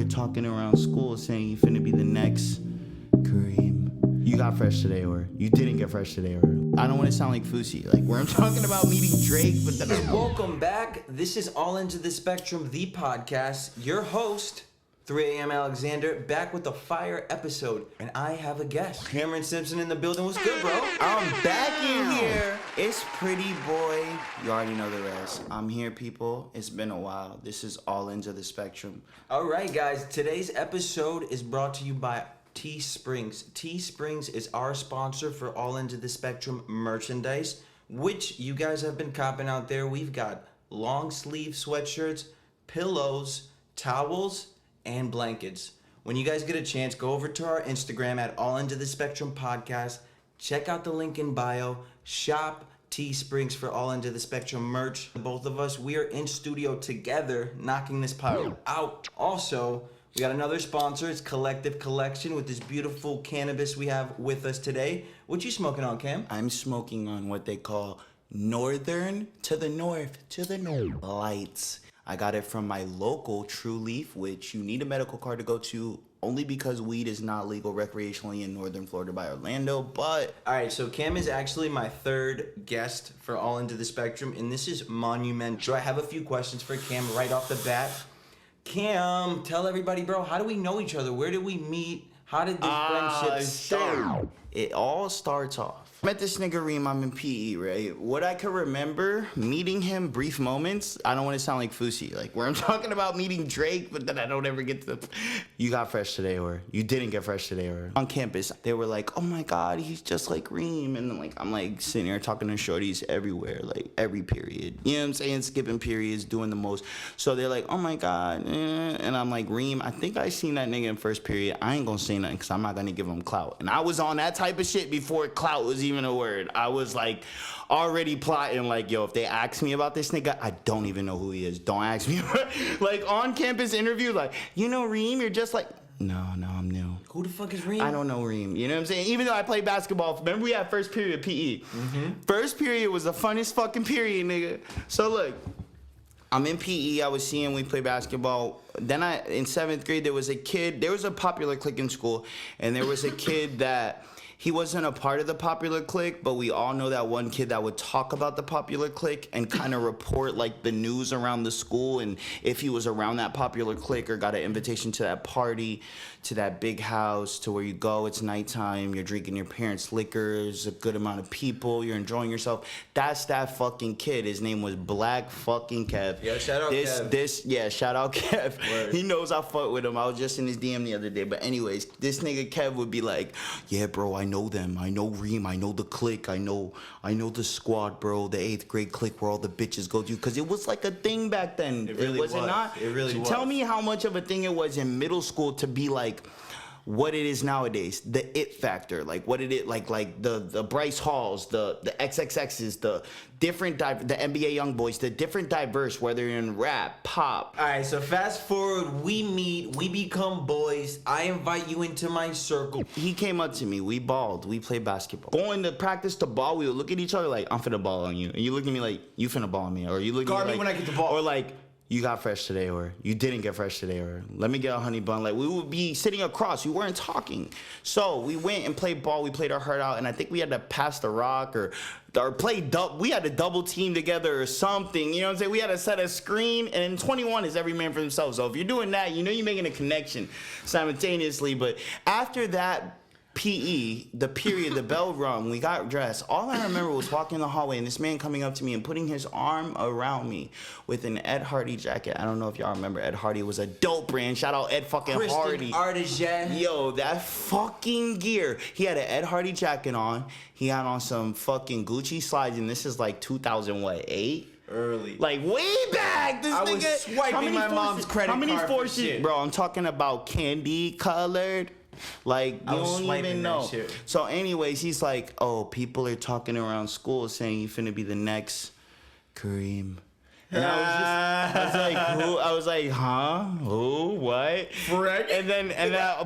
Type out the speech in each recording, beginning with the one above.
talking around school saying you finna be the next Kareem. You got fresh today, or you didn't get fresh today, or I don't want to sound like Fousey, like where I'm talking about meeting Drake, but then Welcome back. This is All Into the Spectrum, the podcast. Your host, 3 a.m. Alexander, back with a fire episode, and I have a guest. Kameren Simpson in the building. What's good, bro? I'm back in here. It's Pretty Boy. You already know the rest. I'm here, people. It's been a while. This is All Into the Spectrum. All right, guys. Today's episode is brought to you by Teesprings. Teesprings is our sponsor for All Into the Spectrum merchandise, which you guys have been copping out there. We've got long sleeve sweatshirts, pillows, towels, and blankets. When you guys get a chance, go over to our Instagram at All Into the Spectrum Podcast. Check out the link in bio. Shop Teesprings for All Into the Spectrum merch. Both of us, we are in studio together, knocking this pile out. Also, we got another sponsor. It's Collective Collection with this beautiful cannabis we have with us today. What you smoking on, Cam? I'm smoking on what they call Northern to the North lights. I got it from my local True Leaf, which you need a medical card to go to, only because weed is not legal recreationally in northern Florida by Orlando, but... All right, so Cam is actually my third guest for All Into the Spectrum, and this is monumental. I have a few questions for Cam right off the bat. Cam, tell everybody, bro, how do we know each other? Where did we meet? How did this friendship start? It all starts off. I met this nigga Reem, I'm in PE, right? What I could remember, meeting him, brief moments, I don't want to sound like Fousey, like where I'm talking about meeting Drake, but then I don't ever get to you got fresh today, or you didn't get fresh today, or on campus, they were like, oh my God, he's just like Reem. And then like, I'm like sitting here talking to shorties everywhere, like every period. You know what I'm saying? Skipping periods, doing the most. So they're like, oh my God. And I'm like, Reem, I think I seen that nigga in first period. I ain't gonna say nothing because I'm not gonna give him clout. And I was on that type of shit before clout was even a word. I was like already plotting like, yo, if they ask me about this nigga, I don't even know who he is. Don't ask me. Like on campus interview, like, you know Reem, you're just like, no, I'm new. Who the fuck is Reem? I don't know Reem. You know what I'm saying? Even though I played basketball, remember we had first period PE. Mm-hmm. First period was the funnest fucking period, nigga. So look, I'm in PE. I was seeing we play basketball. Then in 7th grade, there was a popular clique in school, and there was a kid that he wasn't a part of the popular clique, but we all know that one kid that would talk about the popular clique and kind of report like the news around the school, and if he was around that popular clique or got an invitation to that party, to that big house, to where you go, it's nighttime, you're drinking your parents' liquors, a good amount of people, you're enjoying yourself. That's that fucking kid. His name was Black fucking Kev. Yeah, shout out Kev. Shout out Kev. Word. He knows I fuck with him. I was just in his DM the other day. But anyways, this nigga Kev would be like, yeah, bro, I know them. I know Reem. I know the clique. I know the squad, bro. The 8th grade clique where all the bitches go to. Because it was like a thing back then. It really was. It not? It really was. Tell me how much of a thing it was in middle school to be like what it is nowadays, the it factor, like what it is, like the Bryce Halls, the XXXs, the different, the NBA young boys, the different diverse, whether you're in rap, pop. All right, so fast forward, we meet, we become boys. I invite you into my circle. He came up to me, we balled, we played basketball. Going to practice to ball, we would look at each other like, I'm finna ball on you. And you look at me like, you finna ball on me. Or you look at me like, when I get the ball. Or like, you got fresh today, or you didn't get fresh today, or let me get a honey bun. Like, we would be sitting across. We weren't talking. So we went and played ball. We played our heart out, and I think we had to pass the rock or play we had to double team together or something. You know what I'm saying? We had to set a screen, and in 21 is every man for himself. So if you're doing that, you know you're making a connection simultaneously. But after that PE, the period, the bell rung, we got dressed. All I remember was walking in the hallway and this man coming up to me and putting his arm around me with an Ed Hardy jacket. I don't know if y'all remember Ed Hardy. Was a dope brand. Shout out Ed fucking Kristen Hardy. Artisan. Yo, that fucking gear. He had an Ed Hardy jacket on. He had on some fucking Gucci slides, and this is like 2008. Early. Like way back. This I nigga was swiping my mom's credit card. How many for forces, shit. bro? I'm talking about candy colored. Like, you don't even know. So anyways, he's like, oh, people are talking around school saying you finna be the next Kareem. And I was like, who? I was like, huh? Who? What? Correct.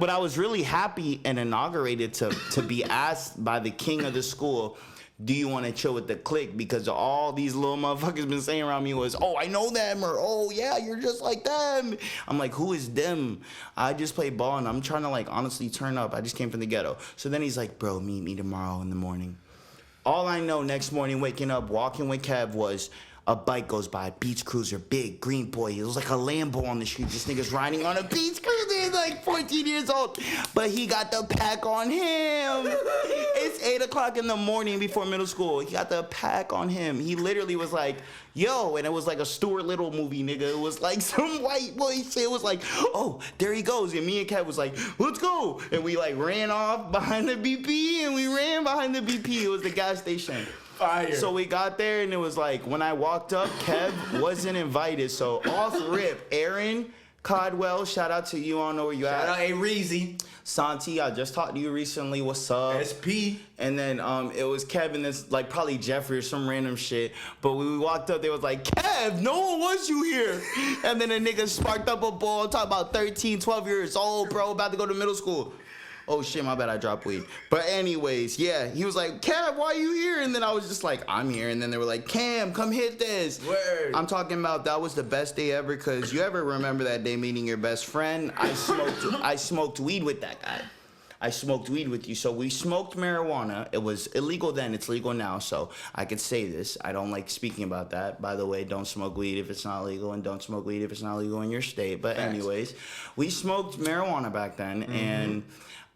But I was really happy and inaugurated to be asked by the king of the school, do you want to chill with the clique? Because all these little motherfuckers been saying around me was, oh, I know them, or oh yeah, you're just like them. I'm like, who is them? I just play ball and I'm trying to like honestly turn up. I just came from the ghetto. So then he's like, bro, meet me tomorrow in the morning. All I know next morning waking up, walking with Kev was a bike goes by, beach cruiser, big green boy. It was like a Lambo on the street. This nigga's riding on a beach cruiser. He's like 14 years old, but he got the pack on him. It's 8 o'clock in the morning before middle school. He got the pack on him. He literally was like, yo, and it was like a Stuart Little movie, nigga. It was like some white boy shit. It was like, oh, there he goes. And me and Kev was like, let's go. And we like ran off behind the BP, and we ran behind the BP. It was the gas station. Fire. So we got there, and it was like, when I walked up, Kev wasn't invited. So off rip, Aaron Codwell, shout out to you. I don't know where you at. Shout out Reezy. Santi, I just talked to you recently. What's up? SP. And then it was Kevin, that's like probably Jeffrey or some random shit. But when we walked up, they was like, Kev, no one wants you here. And then a nigga sparked up a ball, talking about 13, 12 years old, bro, about to go to middle school. Oh shit, my bad, I dropped weed. But anyways, yeah, he was like, Kev, why are you here? And then I was just like, I'm here. And then they were like, Cam, come hit this. Word. I'm talking about that was the best day ever, because you ever remember that day meeting your best friend? I smoked weed with that guy. I smoked weed with you. So we smoked marijuana. It was illegal then. It's legal now. So I could say this. I don't like speaking about that. By the way, don't smoke weed if it's not legal, and don't smoke weed if it's not legal in your state. But anyways, we smoked marijuana back then, and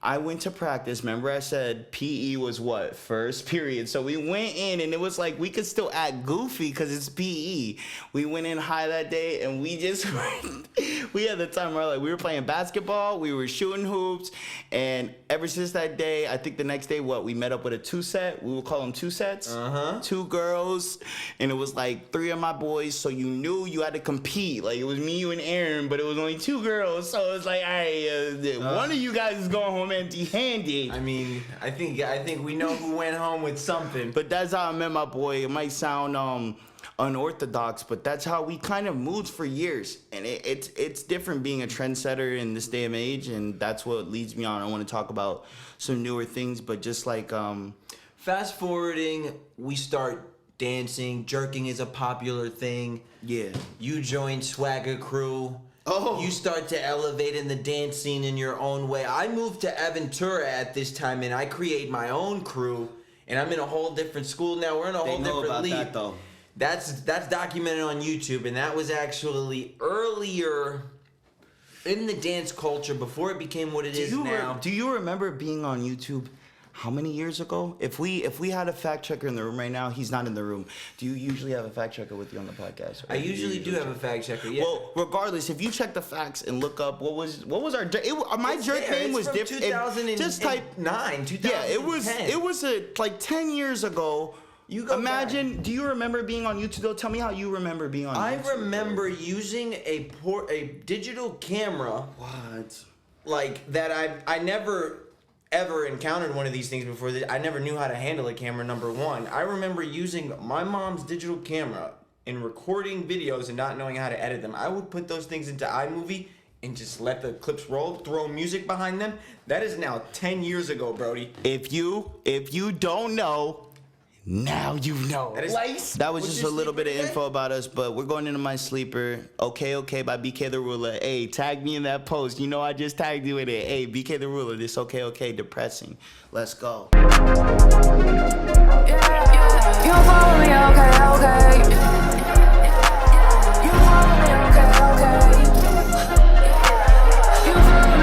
I went to practice. Remember I said PE was what? First period. So we went in, and it was like we could still act goofy because it's PE. We went in high that day, and we just we had the time where like we were playing basketball, we were shooting hoops, and ever since that day, I think the next day we met up with a 2-set. We would call them 2 sets. 2 girls, and it was like 3 of my boys. So you knew you had to compete. Like it was me, you, and Aaron, but it was only 2 girls. So it was like, all right, one of you guys is going home empty-handed. I mean, I think we know who went home with something. But that's how I met my boy. It might sound unorthodox, but that's how we kind of moved for years. And it's different being a trendsetter in this day and age, and that's what leads me on. I want to talk about some newer things, but just like fast forwarding, we start dancing. Jerking is a popular thing. Yeah. You join Swagger Crew. Oh. You start to elevate in the dance scene in your own way. I moved to Aventura at this time, and I create my own crew. And I'm in a whole different school now. We're in a whole different league. That, though. That's documented on YouTube, and that was actually earlier in the dance culture before it became what it is now. Do you remember being on YouTube? How many years ago? If we had a fact checker in the room right now, he's not in the room. Do you usually have a fact checker with you on the podcast? I usually do have a fact checker. Yeah. Well, regardless, if you check the facts and look up what was our my jerk name was different. 2009, just type 2010. Yeah, it was like 10 years ago. You go imagine. back. Do you remember being on YouTube? Though, tell me how you remember being on. I YouTube, remember using a digital camera. What? Like that. I never ever encountered one of these things before. I never knew how to handle a camera, number one. I remember using my mom's digital camera and recording videos and not knowing how to edit them. I would put those things into iMovie and just let the clips roll, throw music behind them. That is now 10 years ago, Brody. If you don't know, now you know. That was just a little bit of info about us, but we're going into my sleeper. Okay, by BK the Ruler. Hey, tag me in that post. You know I just tagged you in it. Hey, BK the Ruler, this okay, depressing. Let's go. You follow me, okay. You follow me, okay. You follow me, okay. You follow me,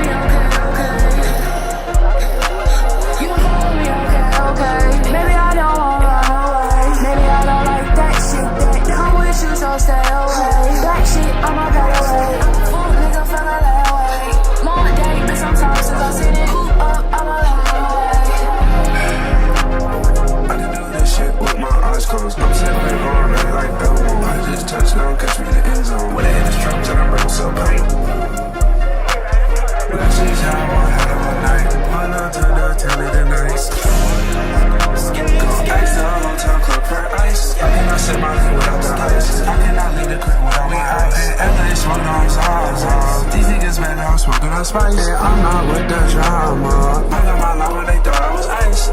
okay. Maybe I don't want run away. Maybe I don't like that shit. That down with you, so stay away. Black shit, I'ma get away. I'm a fool, nigga, finna lay away. Long day, but sometimes since I seen it, I'ma lie away. I can do this shit with my eyes closed. I'm sitting on it like that one. I just touched down, catch me in the end zone. When I hit the strums and I bring so pain. Well, that's just how I had it one night. Why not turn the telly tonight? Ice the hotel club for ice. I cannot set my feet without the ice. I cannot leave the crib without my ice. After they smoke on sauce. These niggas mad that I'm smoking on spice. Yeah, I'm not with the drama. I got my line when they thought I was ice.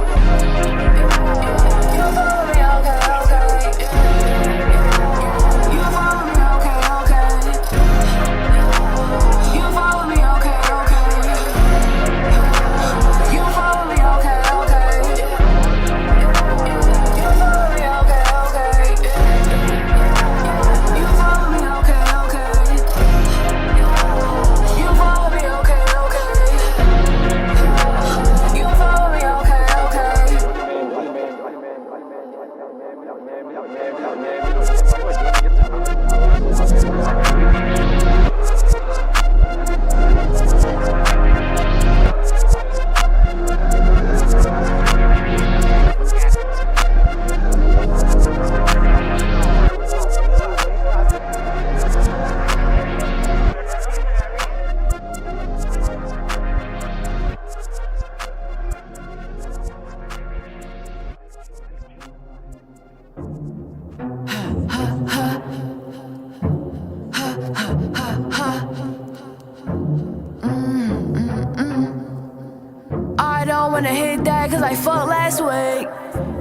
wanna hit that cause I fucked last week.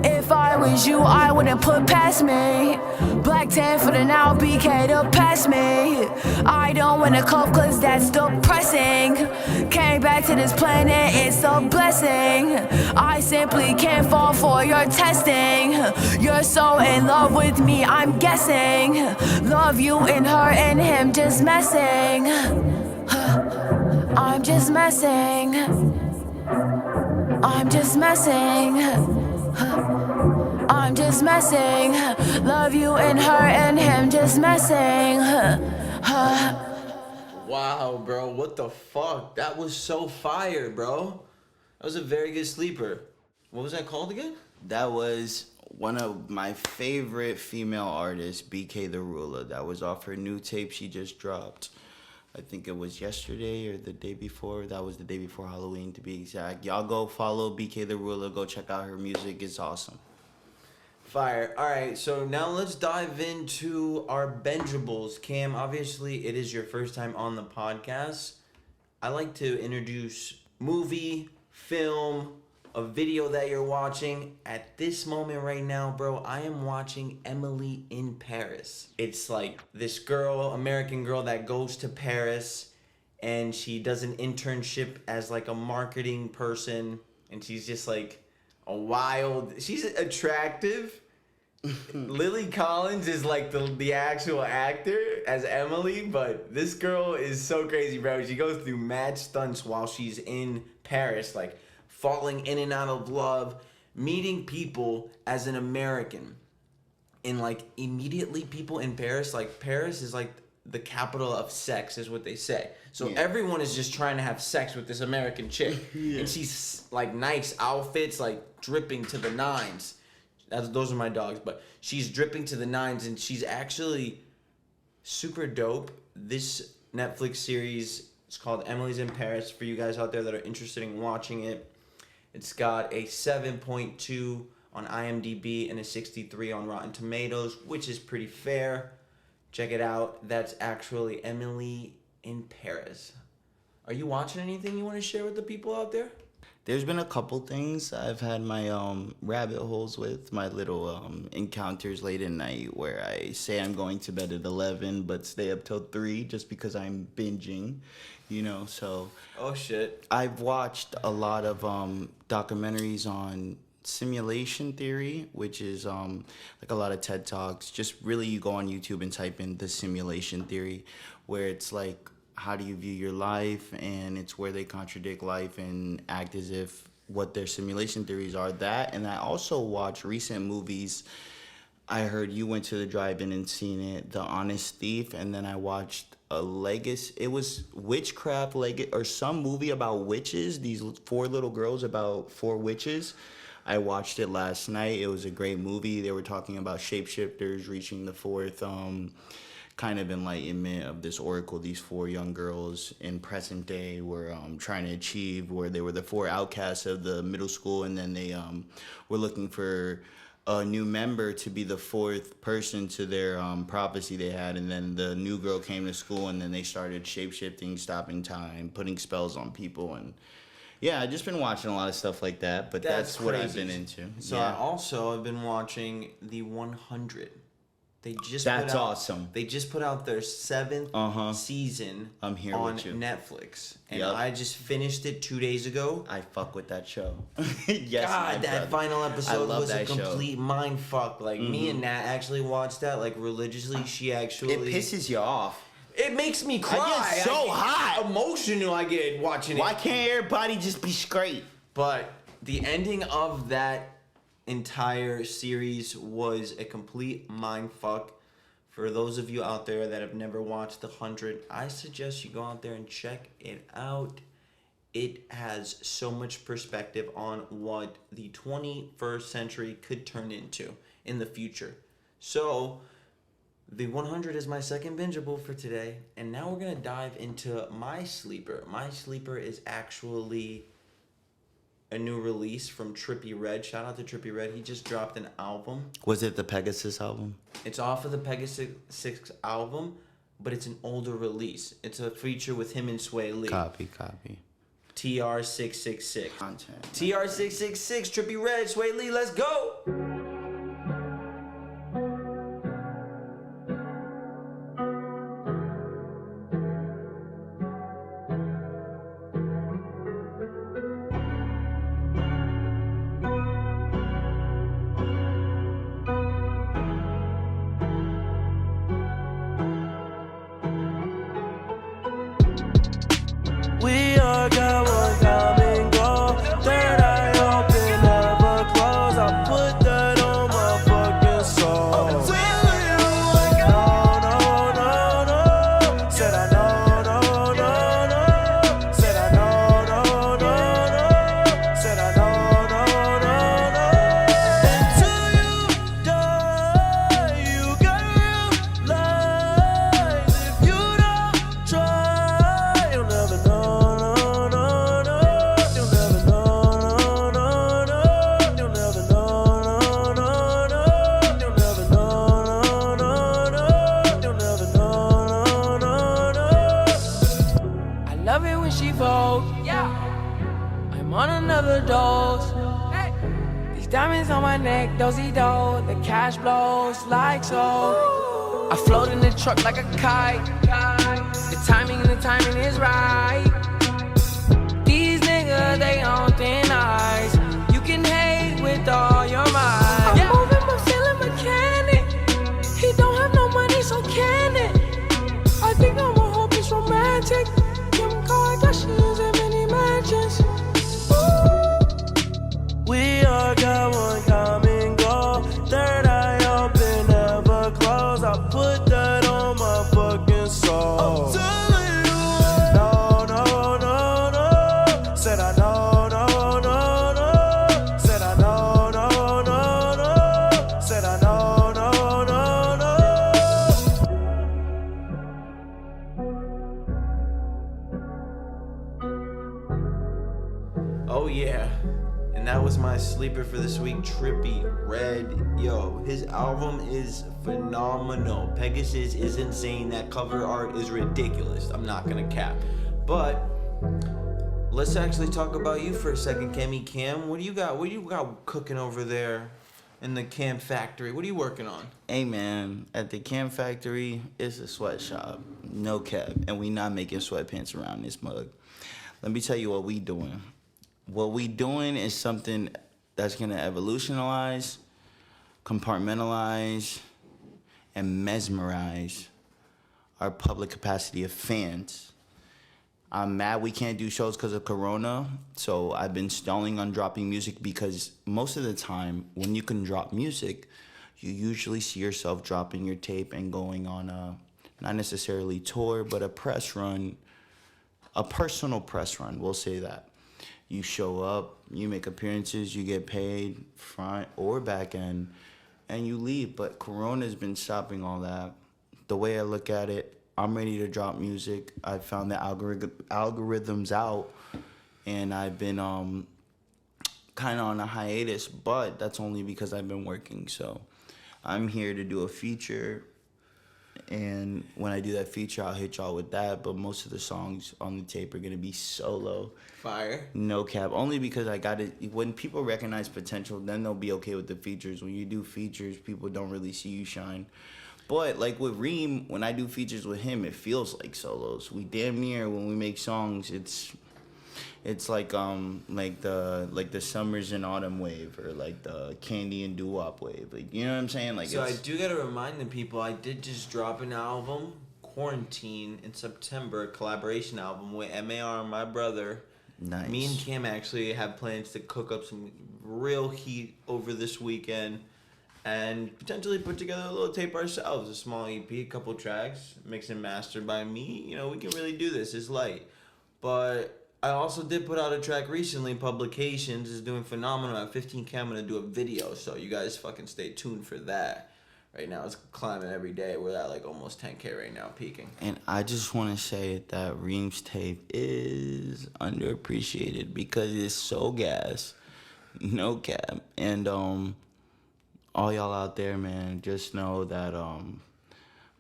If I was you, I wouldn't put past me. Black tan for the now, BK to pass me. I don't wanna cuff cause that's depressing. Came back to this planet, it's a blessing. I simply can't fall for your testing. You're so in love with me, I'm guessing. Love you and her and him just messing. I'm just messing. I'm just messing. I'm just messing. Love you and her and him just messing. Wow, bro, what the fuck? That was so fire, bro. That was a very good sleeper. What was that called again? That was one of my favorite female artists, BK the Ruler. That was off her new tape she just dropped. I think it was yesterday or the day before. That was the day before Halloween, to be exact. Y'all go follow BK the Ruler. Go check out her music. It's awesome. Fire. All right, so now let's dive into our benjables. Cam, obviously, it is your first time on the podcast. I like to introduce movie, film, a video that you're watching. At this moment right now, bro, I am watching Emily in Paris. It's like this girl, American girl, that goes to Paris and she does an internship as like a marketing person, and she's just like she's attractive. Lily Collins is like the actual actor as Emily, but this girl is so crazy, bro. She goes through mad stunts while she's in Paris, like falling in and out of love, meeting people as an American. And like immediately people in Paris, like Paris is like the capital of sex is what they say. So everyone is just trying to have sex with this American chick. And she's like nice outfits, like dripping to the nines. Those are my dogs, but she's dripping to the nines and she's actually super dope. This Netflix series is called Emily's in Paris for you guys out there that are interested in watching it. It's got a 7.2 on IMDb and a 63 on Rotten Tomatoes, which is pretty fair. Check it out. That's actually Emily in Paris. Are you watching anything you want to share with the people out there? There's been a couple things I've had my rabbit holes with, my little encounters late at night where I say I'm going to bed at 11 but stay up till 3 just because I'm binging, you know, so. Oh, shit. I've watched a lot of documentaries on simulation theory, which is like a lot of TED Talks. Just really you go on YouTube and type in the simulation theory, where it's like, how do you view your life, and it's where they contradict life and act as if what their simulation theories are. That, and I also watch recent movies. I heard you went to the drive-in and seen it, The Honest Thief, and then I watched a legacy. It was witchcraft or some movie about witches. These 4 little girls about 4 witches. I watched it last night. It was a great movie. They were talking about shapeshifters reaching the 4th kind of enlightenment of this oracle. These 4 young girls in present day were trying to achieve, where they were the 4 outcasts of the middle school, and then they were looking for a new member to be the 4th person to their prophecy they had. And then the new girl came to school, and then they started shapeshifting, stopping time, putting spells on people. And yeah, I've just been watching a lot of stuff like that, but that's what I've been into. So yeah. I've been watching The 100. That's awesome. They just put out their 7th season I'm here on with you. Netflix. And I just finished it 2 days ago. I fuck with that show. Yes, God, that final episode was a show. complete mind fuck. Like, me and Nat actually watched that, like, religiously. She actually... It pisses you off. It makes me cry. I get so hot. Emotional I get watching it. Why can't everybody just be straight? But the ending of that entire series was a complete mind fuck. For those of you out there that have never watched The 100, I suggest you go out there and check it out. It has so much perspective on what the 21st century could turn into in the future. So, The 100 is my second bingeable for today. And now we're going to dive into my sleeper. My sleeper is actually a new release from Trippie Redd. Shout out to Trippie Redd. He just dropped an album. Was it the Pegasus album? It's off of the Pegasus 6 album, but it's an older release. It's a feature with him and Sway Lee. Copy. TR666. Content. TR666, Trippy Red, Sway Lee, let's go! We all got one common goal. Third eye open, never close. I put that on my fucking soul. No, no, no, no. Said I no, no, no, no. Said I no, no, no, no. Said I no, no, no, no. Until you die, you got real life. If you don't try, you'll never know. I'm on another dose. Hey. These diamonds on my neck, dozy-do. The cash blows like so. I float in the truck like a kite. The timing is right. These niggas, they on thin ice. You can hate with all your might. I'm moving my feeling mechanic. He don't have no money, so can it? I think I'm a hope it's romantic. Kim Kardashians and many mansions. We all got one common goal. Third eye open, never close. I put that on my fucking soul. No, no, no, no. Said I no, no, no, no. Said I no, no, no, no. Said I no, no, no, no. Oh yeah. And that was my sleeper for this week, Trippy Red. Yo, his album is phenomenal. Pegasus is insane. That cover art is ridiculous. I'm not gonna cap. But let's actually talk about you for a second, Cammy Cam. What do you got? What do you got cooking over there in the Cam Factory? What are you working on? Hey man, at the Cam Factory, it's a sweatshop, no cap, and we not making sweatpants around this mug. Let me tell you what we doing. What we doing is something that's gonna evolutionize, compartmentalize, and mesmerize our public capacity of fans. I'm mad we can't do shows because of Corona, so I've been stalling on dropping music because most of the time when you can drop music, you usually see yourself dropping your tape and going on a, not necessarily tour, but a press run, a personal press run, we'll say that. You show up, you make appearances, you get paid, front or back end, and you leave. But Corona's been stopping all that. The way I look at it, I'm ready to drop music. I found the algorithms out, and I've been kind of on a hiatus, but that's only because I've been working. So I'm here to do a feature, and when I do that feature, I'll hit y'all with that. But most of the songs on the tape are gonna be solo. Fire. No cap. Only because I got it. When people recognize potential, then they'll be okay with the features. When you do features, people don't really see you shine. But like with Reem, when I do features with him, it feels like solos. We damn near, when we make songs, it's like the summers and autumn wave, or like the candy and doo-wop wave. Like, you know what I'm saying? Like, so I do gotta remind the people, I did just drop an album, Quarantine, in September, a collaboration album with MAR and my brother. Nice. Me and Cam actually have plans to cook up some real heat over this weekend and potentially put together a little tape ourselves, a small EP, a couple tracks, mixed and mastered by me. You know, we can really do this. It's light. But I also did put out a track recently. Publications is doing phenomenal. At 15K, I'm going to do a video, so you guys fucking stay tuned for that. Right now, it's climbing every day. We're at like almost 10K right now, peaking. And I just want to say that Reem's tape is underappreciated because it's so gas. No cap. And all y'all out there, man, just know that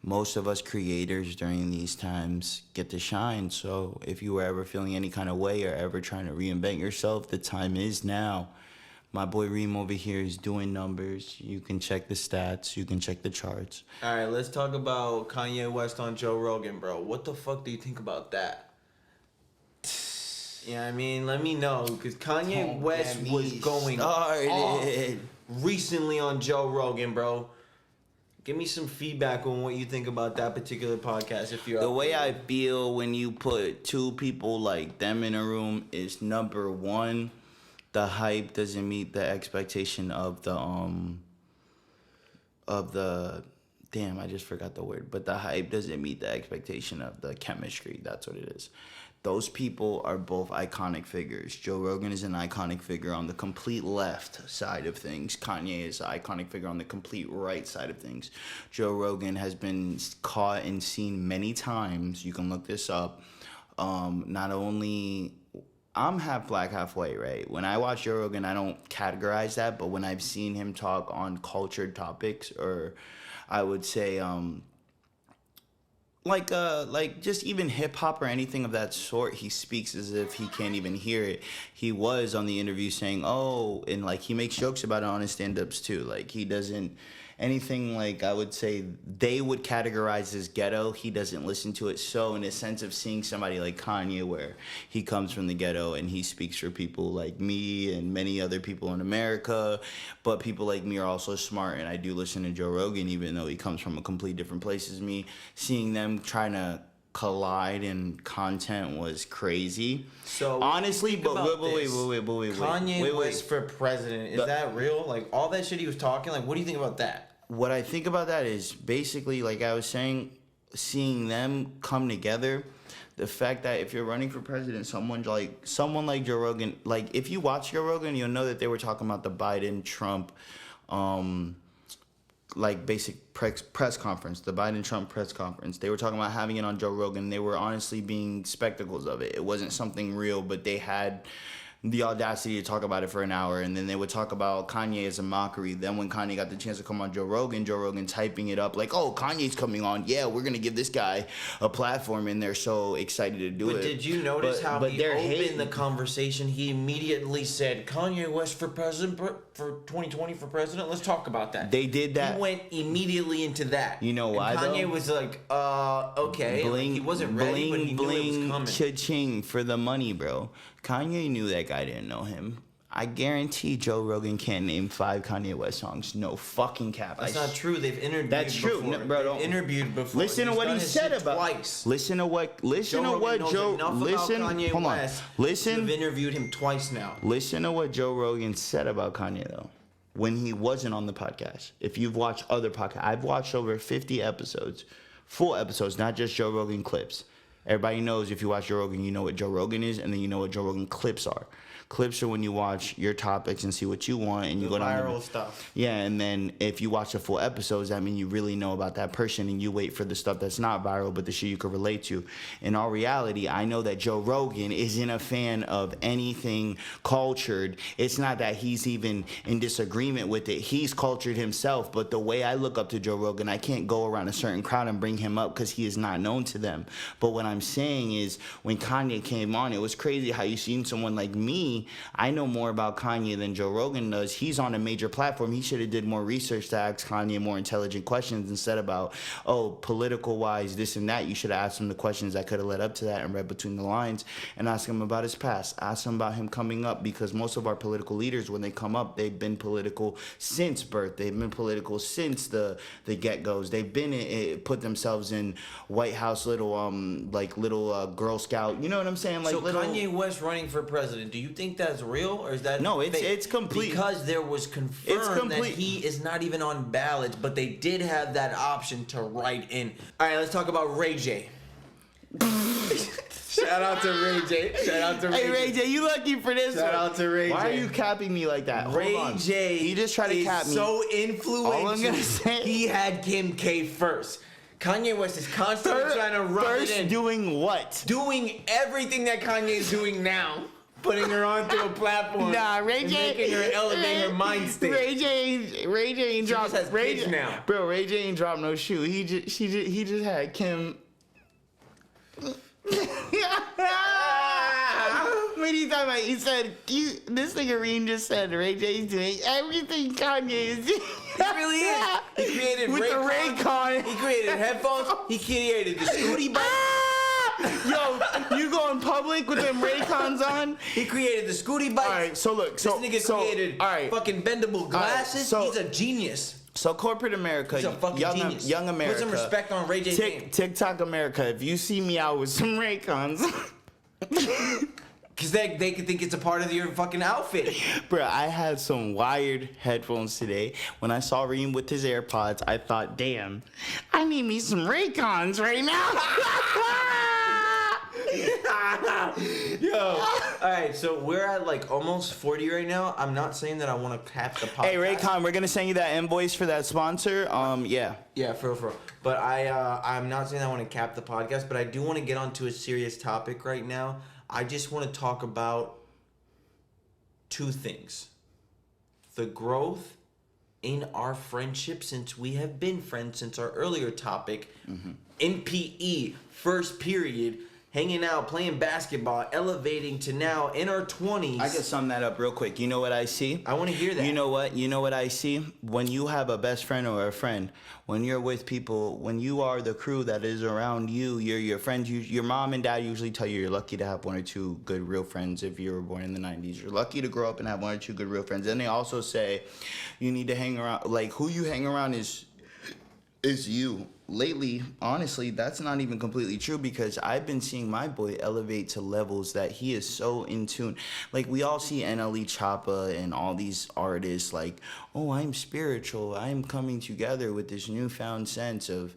most of us creators during these times get to shine. So if you were ever feeling any kind of way or ever trying to reinvent yourself, the time is now. My boy Reem over here is doing numbers. You can check the stats. You can check the charts. All right, let's talk about Kanye West on Joe Rogan, bro. What the fuck do you think about that? Yeah, I mean, let me know, because Kanye West was going off recently on Joe Rogan, bro. Give me some feedback on what you think about that particular podcast. If you're the way I feel when you put two people like them in a room is, number one, the hype doesn't meet the expectation of the damn, I just forgot the word, but the hype doesn't meet the expectation of the chemistry. That's what it is. Those people are both iconic figures. Joe Rogan is an iconic figure on the complete left side of things. Kanye is an iconic figure on the complete right side of things. Joe Rogan has been caught and seen many times. You can look this up. Not only... I'm half black, half white, right? When I watch Joe Rogan, I don't categorize that, but when I've seen him talk on cultured topics, or I would say like just even hip hop or anything of that sort, he speaks as if he can't even hear it. He was on the interview saying, "Oh," and like he makes jokes about it on his stand-ups too. Like he doesn't anything like I would say they would categorize as ghetto. He doesn't listen to it. So in a sense of seeing somebody like Kanye, where he comes from the ghetto and he speaks for people like me and many other people in America, but people like me are also smart, and I do listen to Joe Rogan even though he comes from a complete different place as me. Seeing them trying to collide in content was crazy. So honestly, but wait. Kanye West for president, is that real? Like all that shit he was talking, like what do you think about that? What I think about that is basically, like I was saying, seeing them come together. The fact that if you're running for president, someone like Joe Rogan, like if you watch Joe Rogan, you'll know that they were talking about the Biden-Trump like basic press conference, the Biden-Trump press conference. They were talking about having it on Joe Rogan. They were honestly being spectacles of it. It wasn't something real, but they had the audacity to talk about it for an hour, and then they would talk about Kanye as a mockery. Then when Kanye got the chance to come on Joe Rogan's hyping it up like, "Oh, Kanye's coming on. Yeah, we're going to give this guy a platform," and they're so excited to do it. But did you notice how he opened the conversation? He immediately said, "Kanye West for president, for 2020 for president. Let's talk about that." They did that. He went immediately into that. You know why, and Kanye though? was like, okay. Bling, he wasn't ready, but he knew it was coming. Cha-ching for the money, bro. Kanye knew that guy didn't know him. I guarantee Joe Rogan can't name 5 Kanye West songs. No fucking cap. That's not true. They've interviewed That's true, before. No, bro. They've interviewed before. Listen to what he said about. Twice. Listen to what Joe. Listen. Kanye Hold on. West. Listen. You've interviewed him twice now. Listen to what Joe Rogan said about Kanye though, when he wasn't on the podcast. If you've watched other podcasts, I've watched over 50 episodes, full episodes, not just Joe Rogan clips. Everybody knows if you watch Joe Rogan, you know what Joe Rogan is, and then you know what Joe Rogan clips are. Clips are when you watch your topics and see what you want, and you go down viral stuff. Yeah, and then if you watch the full episodes, that means you really know about that person, and you wait for the stuff that's not viral, but the shit you could relate to. In all reality, I know that Joe Rogan isn't a fan of anything cultured. It's not that he's even in disagreement with it. He's cultured himself, but the way I look up to Joe Rogan, I can't go around a certain crowd and bring him up because he is not known to them. But what I'm saying is, when Kanye came on, it was crazy how you seen someone like me. I know more about Kanye than Joe Rogan does. He's on a major platform. He should have did more research to ask Kanye more intelligent questions instead about, oh, political wise, this and that. You should have asked him the questions that could have led up to that and read between the lines, and ask him about his past. Ask him about him coming up, because most of our political leaders, when they come up, they've been political since birth. They've been political since the get-goes. They've been put themselves in White House little Girl Scout. You know what I'm saying? Like, so little Kanye West running for president, do you think that's real, or is that no? fake? It's complete, because there was confirmed that he is not even on ballots, but they did have that option to write in. All right, let's talk about Ray J. Shout out to Ray J. Hey Ray J, you lucky for this. Shout out to Ray J. Why are you capping me like that? Ray J. He just tried to cap me. So influential. All I'm gonna say, he had Kim K first. Kanye West is constantly trying to run it in. Doing what? Doing everything that Kanye is doing now. Putting her onto a platform. Nah, Ray and J making her elevate her mind state. Ray J ain't dropped. just has kids now. Bro, Ray J ain't dropped no shoe. He just had Kim. What are you talking about? He said this nigga Reem just said Ray J's doing everything Kanye is doing. He really is. He created with the Raycon. He created headphones. He created the Scooty bike. Yo, you go in public with them Raycons on? He created the Scooty bike. All right, so look, This nigga created fucking bendable glasses. so- He's a genius. So corporate America, He's a fucking genius. young America. Put some respect on Ray J's name. TikTok America, if you see me out with some Raycons. Because they could think it's a part of your fucking outfit. Bro, I had some wired headphones today. When I saw Reem with his AirPods, I thought, damn, I need me some Raycons right now. Yo. Alright, so we're at like almost 40 right now. I'm not saying that I want to cap the podcast. Hey, Raycon, we're going to send you that invoice for that sponsor. Yeah. Yeah, for real. But I'm not saying I want to cap the podcast, but I do want to get onto a serious topic right now. I just want to talk about two things. The growth in our friendship, since we have been friends since our earlier topic. In PE, first period, hanging out, playing basketball, elevating to now in our 20s. I can sum that up real quick. You know what I see? I want to hear that. You know what? You know what I see? When you have a best friend or a friend, when you're with people, when you are the crew that is around you, your friends, your mom and dad usually tell you you're lucky to have one or two good real friends if you were born in the 90s. You're lucky to grow up and have one or two good real friends. And they also say you need to hang around, like who you hang around is you. Lately, honestly, that's not even completely true because I've been seeing my boy elevate to levels that he is so in tune. Like, we all see NLE Choppa and all these artists like, oh, I'm spiritual. I'm coming together with this newfound sense of,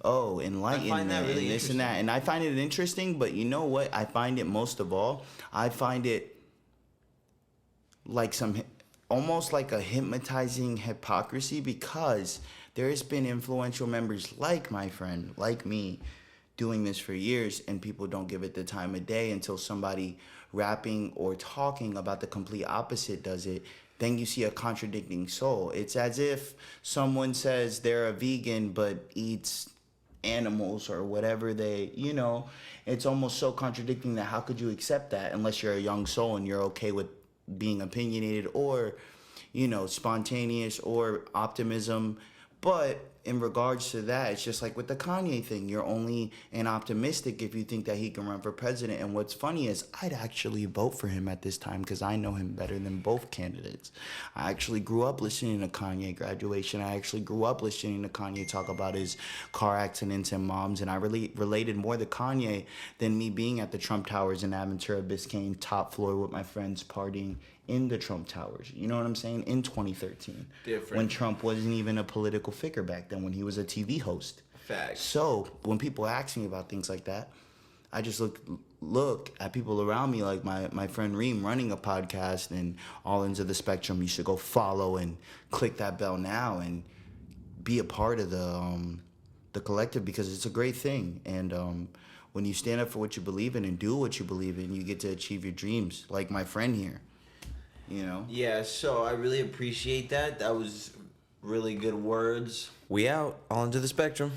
enlightenment really and this and that. And I find it interesting, but you know what? I find it most of all, I find it like almost like a hypnotizing hypocrisy because there's been influential members like my friend, like me, doing this for years, and people don't give it the time of day until somebody rapping or talking about the complete opposite does it. Then you see a contradicting soul. It's as if someone says they're a vegan but eats animals or whatever it's almost so contradicting that how could you accept that unless you're a young soul and you're okay with being opinionated or, spontaneous or optimism. But in regards to that, it's just like with the Kanye thing. You're only an optimistic if you think that he can run for president. And what's funny is I'd actually vote for him at this time because I know him better than both candidates. I actually grew up listening to Kanye Graduation. I actually grew up listening to Kanye talk about his car accidents and moms. And I really related more to Kanye than me being at the Trump Towers in Aventura, Biscayne, top floor with my friends partying in the Trump Towers. You know what I'm saying? In 2013. Different. When Trump wasn't even a political figure back then, when he was a TV host. Facts. So when people ask me about things like that, I just look at people around me, like my friend Reem running a podcast and all ends of the spectrum. You should go follow and click that bell now and be a part of the collective because it's a great thing. And when you stand up for what you believe in and do what you believe in, you get to achieve your dreams, like my friend here. Yeah, so I really appreciate that. That was really good words. We out. All into the spectrum.